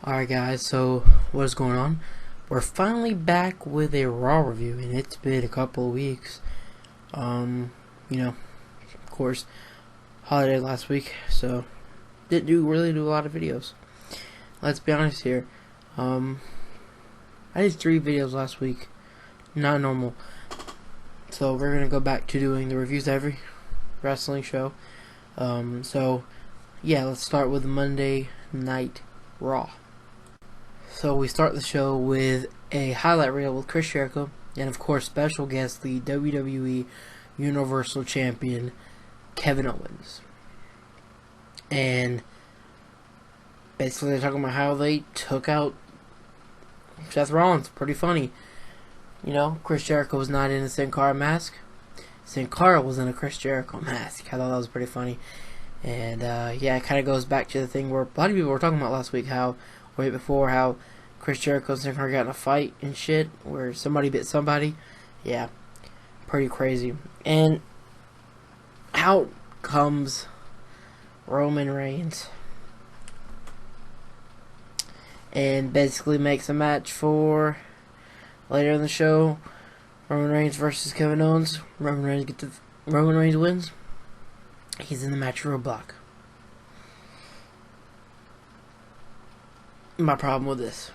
Alright guys, so what's going on? We're finally back with a Raw review, and it's been a couple of weeks. Of course, holiday last week, so didn't really do a lot of videos. Let's be honest here. I did 3 videos last week. Not normal. So we're gonna go back to doing the reviews of every wrestling show. So yeah, let's start with Monday Night Raw. So we start the show with a highlight reel with Chris Jericho, and of course special guest, the WWE Universal Champion Kevin Owens. And basically they're talking about how they took out Seth Rollins. Pretty funny. You know, Chris Jericho was not in a Sin Cara mask. Sin Cara was in a Chris Jericho mask. I thought that was pretty funny. And yeah, it kind of goes back to the thing where a lot of people were talking about last week, how Chris Jericho and Sin Cara got in a fight and shit, where somebody bit somebody. Yeah, pretty crazy. And out comes Roman Reigns and basically makes a match for later in the show. Roman Reigns versus Kevin Owens. Roman Reigns wins. He's in the match roadblock. My problem with this: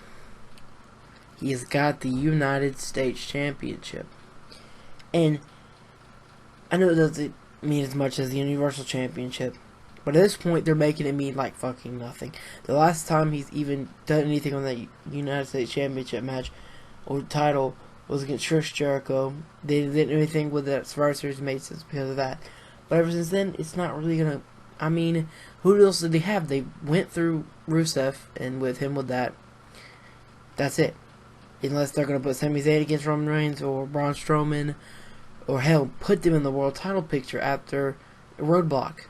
he has got the United States Championship, and I know it doesn't mean as much as the Universal Championship, but at this point they're making it mean like fucking nothing. The last time he's even done anything on that United States Championship match or title was against Chris Jericho. They didn't do anything with that Survivor Series made sense because of that. But ever since then, it's not really gonna. I mean, who else did they have? They went through Rusev, and with that, that's it. Unless they're gonna put Sami Zayn against Roman Reigns or Braun Strowman, or hell, put them in the world title picture after Roadblock.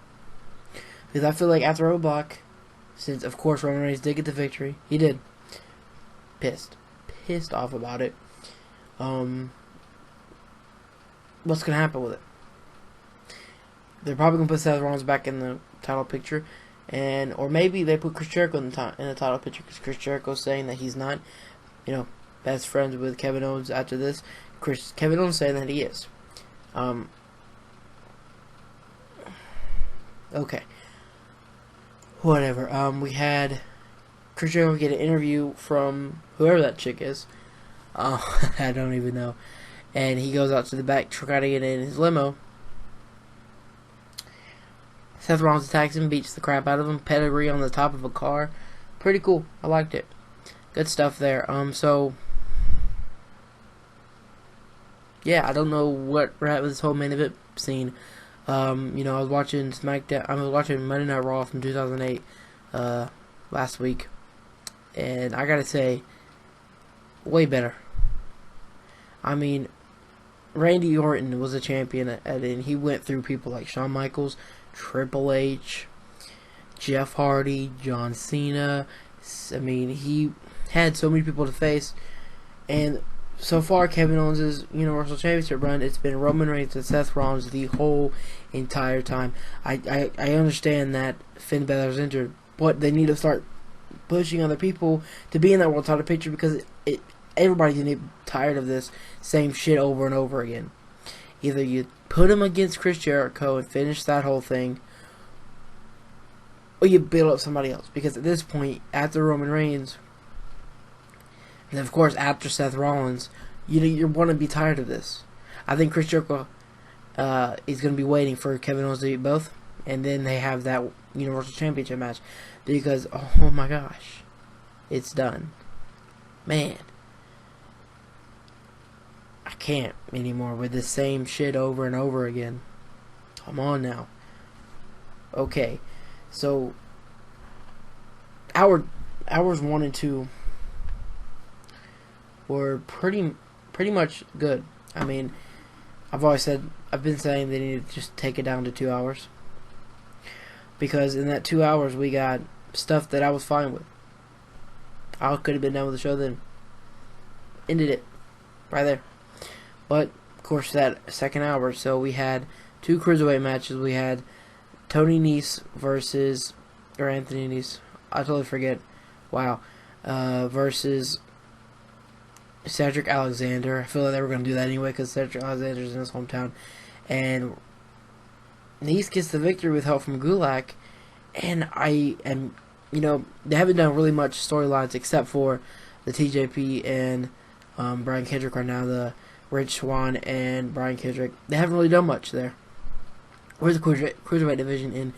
Because I feel like after Roadblock, since of course Roman Reigns did get the victory, he did. Pissed off about it. What's gonna happen with it? They're probably gonna put Seth Rollins back in the title picture, or maybe they put Chris Jericho in the title picture because Chris Jericho's saying that he's not, best friends with Kevin Owens after this. Kevin Owens saying that he is. Okay. Whatever. We had Chris Jericho get an interview from whoever that chick is. I don't even know. And he goes out to the back, trying to get in his limo. Seth Rollins attacks him, beats the crap out of him. Pedigree on the top of a car. Pretty cool. I liked it. Good stuff there. So yeah, I don't know what we're at with this whole main event scene. I was watching SmackDown. I was watching Monday Night Raw from 2008 last week, and I gotta say, way better. I mean, Randy Orton was a champion, and he went through people like Shawn Michaels, Triple H, Jeff Hardy, John Cena. I mean, he had so many people to face, and so far Kevin Owens' Universal Championship run, it's been Roman Reigns and Seth Rollins the whole entire time. I understand that Finn Balor's injured, but they need to start pushing other people to be in that world title picture because everybody's gonna get tired of this same shit over and over again. Either you put him against Chris Jericho and finish that whole thing, or you build up somebody else. Because at this point, after Roman Reigns, and of course after Seth Rollins, you're going to be tired of this. I think Chris Jericho is going to be waiting for Kevin Owens to beat both, and then they have that Universal Championship match. Because, oh my gosh, it's done. Man. I can't anymore with the same shit over and over again. Come on now. Okay, so hours 1 and 2 were pretty much good. I mean, I've been saying they need to just take it down to 2 hours, because in that 2 hours we got stuff that I was fine with. I could have been done with the show then. Ended it right there. But, of course, that second hour, so we had 2 cruiserweight matches. We had Anthony Nese. I totally forget. Wow. versus Cedric Alexander. I feel like they were going to do that anyway because Cedric Alexander's in his hometown. And Nice gets the victory with help from Gulak. And they haven't done really much storylines except for the TJP and Brian Kendrick are now the Rich Swann and Brian Kendrick. They haven't really done much there. Where's the cruiserweight division in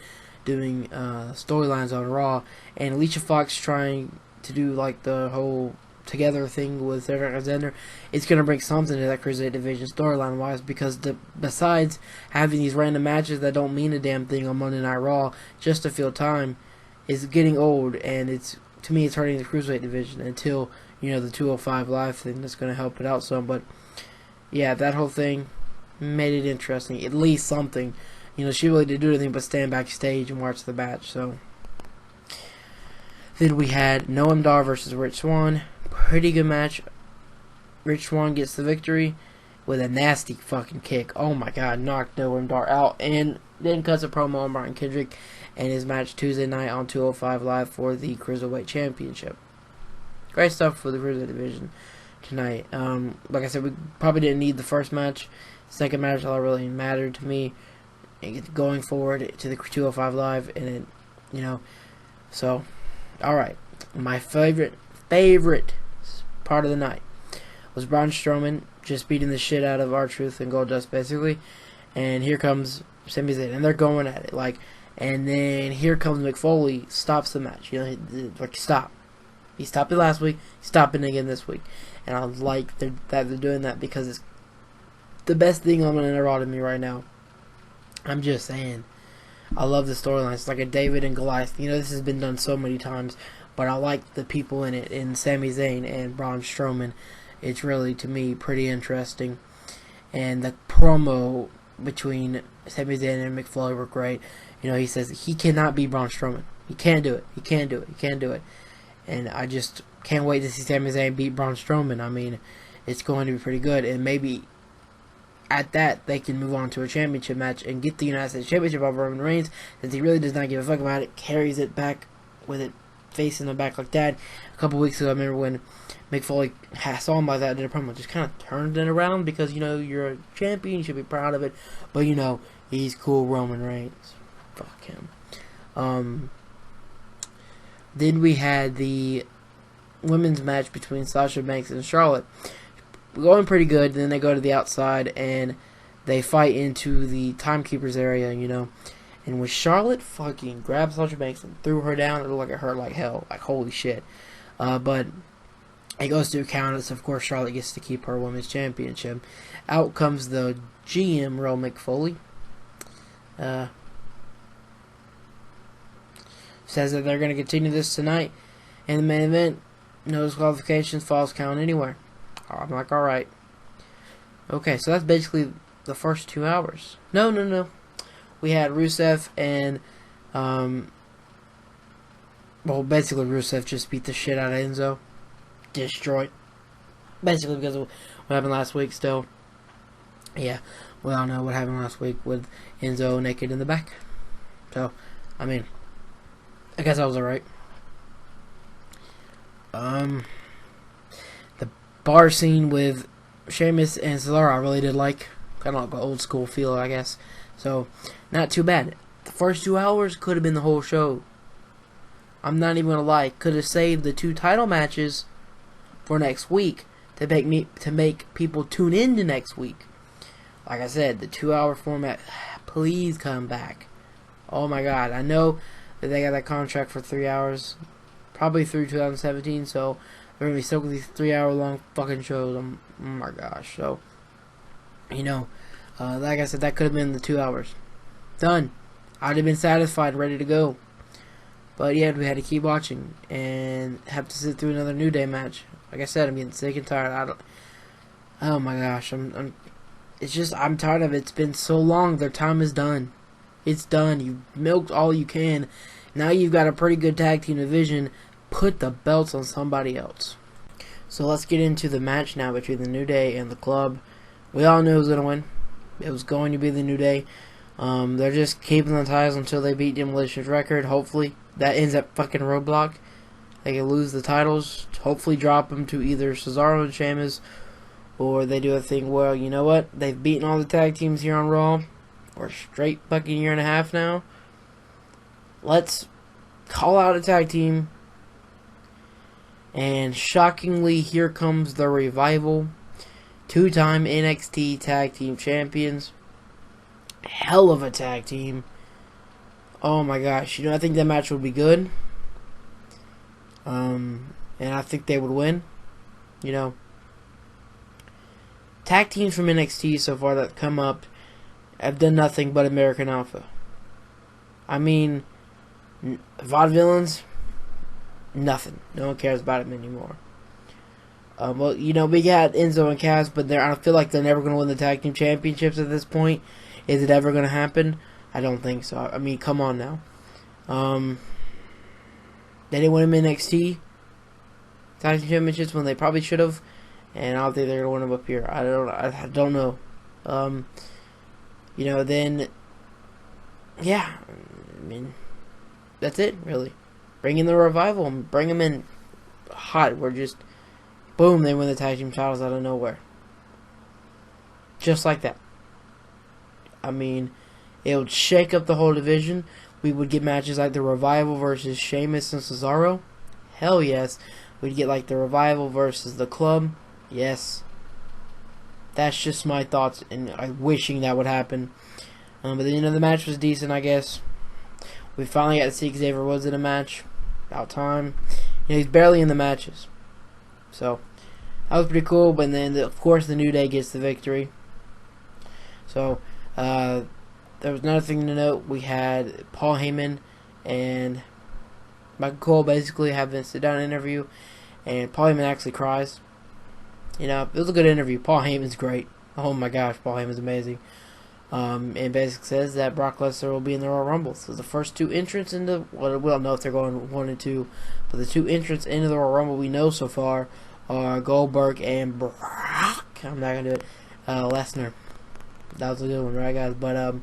doing storylines on Raw? And Alicia Fox trying to do like the whole together thing with Cedric Alexander. It's going to bring something to that cruiserweight division storyline wise, because besides having these random matches that don't mean a damn thing on Monday Night Raw just to fill time, is getting old, and to me it's hurting the cruiserweight division until the 205 Live thing that's going to help it out some. But yeah, that whole thing made it interesting. At least something. She really didn't do anything but stand backstage and watch the match. So then we had Noam Dar versus Rich Swann. Pretty good match. Rich Swann gets the victory with a nasty fucking kick. Oh my god, knocked Noam Dar out, and then cuts a promo on Brian Kendrick and his match Tuesday night on 205 Live for the Cruiserweight Championship. Great stuff for the Cruiserweight division tonight. Like I said, we probably didn't need the first match. Second match all really mattered to me going forward to the 205 Live, and so alright. My favorite part of the night was Braun Strowman just beating the shit out of R-Truth and Goldust basically, and here comes Sami Zayn, and they're going at it and then here comes Mick Foley, stops the match. Stop. He stopped it last week, he's stopping it again this week, and I like that they're doing that because it's the best thing on the Raw to me right now. I'm just saying, I love the storyline. It's like a David and Goliath. This has been done so many times, but I like the people in it, in Sami Zayn and Braun Strowman. It's really, to me, pretty interesting. And the promo between Sami Zayn and Mick Foley were great. He says he cannot beat Braun Strowman. He can't do it. He can't do it. He can't do it. And I just can't wait to see Sami Zayn beat Braun Strowman. I mean, it's going to be pretty good. And maybe at that, they can move on to a championship match and get the United States Championship over Roman Reigns, since he really does not give a fuck about it, carries it back with it facing the back like that. A couple weeks ago, I remember when Mick Foley saw him like that, did a promo, just kind of turned it around because, you're a champion, you should be proud of it, but, he's cool Roman Reigns. Fuck him. Then we had the women's match between Sasha Banks and Charlotte. Going pretty good. Then they go to the outside and they fight into the timekeepers area, And when Charlotte fucking grabbed Sasha Banks and threw her down, it looked like it hurt like hell. Like, holy shit. But it goes to a count. So, of course, Charlotte gets to keep her women's championship. Out comes the GM, Real Mick Foley. Says that they're going to continue this tonight. In the main event, no disqualifications, falls count anywhere. I'm like, alright. Okay, so that's basically the first 2 hours. No. We had Rusev and, basically Rusev just beat the shit out of Enzo. Destroyed. Basically because of what happened last week still. Yeah, we all know what happened last week with Enzo naked in the back. So, I mean, I guess I was alright. The bar scene with Sheamus and Cesaro I really did like. Kind of like an old school feel, I guess. So, not too bad. The first 2 hours could have been the whole show. I'm not even gonna lie. Could have saved the 2 title matches for next week to make people tune in to next week. Like I said, the 2 hour format. Please come back. Oh my god. I know that they got that contract for 3 hours. Probably through 2017. So, they're going to be stuck with these 3 hour long fucking shows. Oh my gosh. So, like I said, that could have been the 2 hours. Done. I'd have been satisfied, ready to go. But yeah, we had to keep watching and have to sit through another New Day match. Like I said, I'm getting sick and tired. Oh my gosh, I'm tired of it. It's been so long. Their time is done. It's done. You've milked all you can. Now you've got a pretty good tag team division. Put the belts on somebody else. So let's get into the match now between the New Day and the Club. We all knew who was going to win. It was going to be the New Day. They're just keeping the titles until they beat Demolition's record. Hopefully that ends at fucking Roadblock. They can lose the titles, hopefully drop them to either Cesaro and Sheamus, or they do a thing where, you know what, they've beaten all the tag teams here on Raw, or a straight fucking year and a half now. Let's call out a tag team, and shockingly, here comes the Revival, 2-time NXT Tag Team Champions. Hell of a tag team. Oh my gosh, I think that match would be good. And I think they would win. Tag teams from NXT so far that come up have done nothing but American Alpha. I mean, Vaudevillains, nothing. No one cares about them anymore. Well, we got Enzo and Cass, but I feel like they're never going to win the tag team championships at this point. Is it ever going to happen? I don't think so. I mean, come on now. They didn't win them NXT tag team championships when they probably should have, and I don't think they're going to win them up here. I don't know. Then, yeah, I mean, that's it, really. Bring in the Revival and bring them in hot. We're just, boom, they win the tag team titles out of nowhere. Just like that. I mean, it would shake up the whole division. We would get matches like the Revival versus Sheamus and Cesaro. Hell yes. We'd get like the Revival versus the Club. Yes. That's just my thoughts, and I'm wishing that would happen. But then, the match was decent, I guess. We finally got to see Xavier Woods in a match. About time. He's barely in the matches. So, that was pretty cool. But then, of course, the New Day gets the victory. So, there was another thing to note. We had Paul Heyman and Michael Cole basically having a sit-down interview. And Paul Heyman actually cries. It was a good interview. Paul Heyman's great. Oh my gosh, Paul Heyman's amazing. And basically says that Brock Lesnar will be in the Royal Rumble. So the first two entrants into, well, we don't know if they're going 1 and 2, but the two entrants into the Royal Rumble we know so far are Goldberg and Brock. I'm not gonna do it. Lesnar. That was a good one, right, guys? But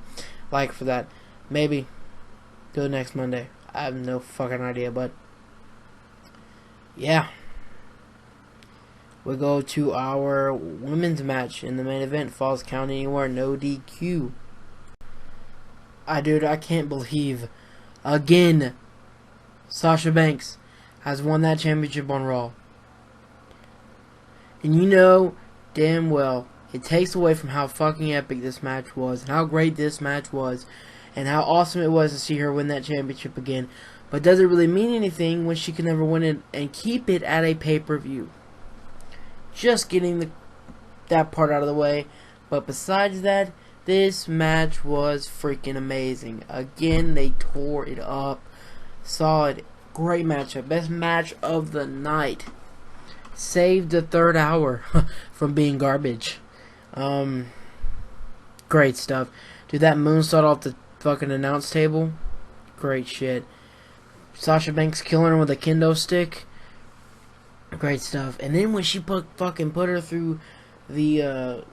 like for that, maybe do it next Monday. I have no fucking idea, but yeah. We go to our women's match in the main event. Falls Count Anywhere, no DQ. I can't believe, again, Sasha Banks has won that championship on Raw. And damn well, it takes away from how fucking epic this match was, and how great this match was, and how awesome it was to see her win that championship again. But does it really mean anything when she can never win it and keep it at a pay-per-view? Just getting that part out of the way. But besides that, this match was freaking amazing. Again, they tore it up. Solid. Great matchup. Best match of the night. Saved the third hour from being garbage. Great stuff. Dude, that moonsault off the fucking announce table. Great shit. Sasha Banks killing her with a kendo stick. Great stuff. And then when she fucking put her through the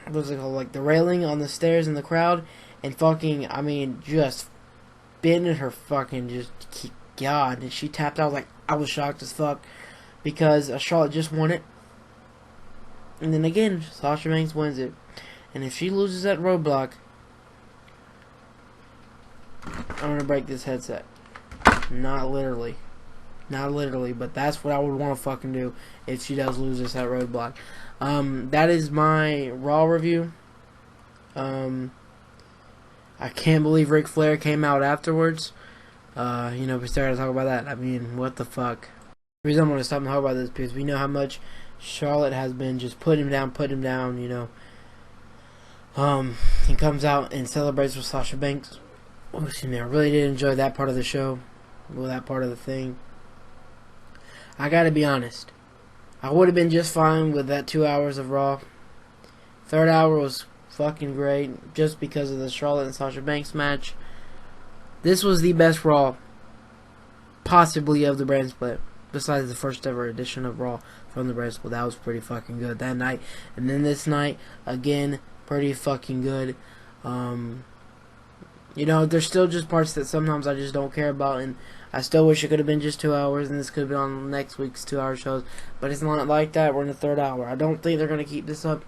what's it called, like the railing on the stairs in the crowd, and fucking, I mean, just bending her fucking just, God, and she tapped out. I was shocked as fuck, because Charlotte just won it, and then again Sasha Banks wins it, and if she loses that roadblock, I'm gonna break this headset. Not literally, but that's what I would want to fucking do if she does lose this at roadblock. That is my Raw review. I can't believe Ric Flair came out afterwards. We started to talk about that. I mean, what the fuck? The reason I'm going to stop and talk about this because we know how much Charlotte has been just putting him down, He comes out and celebrates with Sasha Banks. Oh, excuse me, I really did enjoy that part of the show. Well, that part of the thing. I gotta be honest. I would have been just fine with that 2 hours of Raw. Third hour was fucking great just because of the Charlotte and Sasha Banks match. This was the best Raw possibly of the brand split. Besides the first ever edition of Raw from the brand split. That was pretty fucking good that night. And then this night, again, pretty fucking good. You know, there's still just parts that sometimes I just don't care about, and I still wish it could have been just 2 hours, and this could have been on next week's 2-hour shows. But it's not like that. We're in the 3rd hour. I don't think they're going to keep this up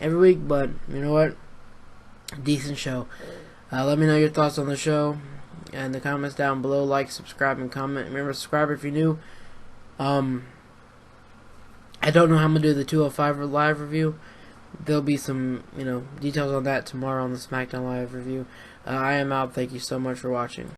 every week, but you know what? Decent show. Let me know your thoughts on the show and the comments down below. Like, subscribe, and comment. Remember, subscribe if you're new. I don't know how I'm going to do the 205 live review. There'll be some, details on that tomorrow on the SmackDown Live review. I am out. Thank you so much for watching.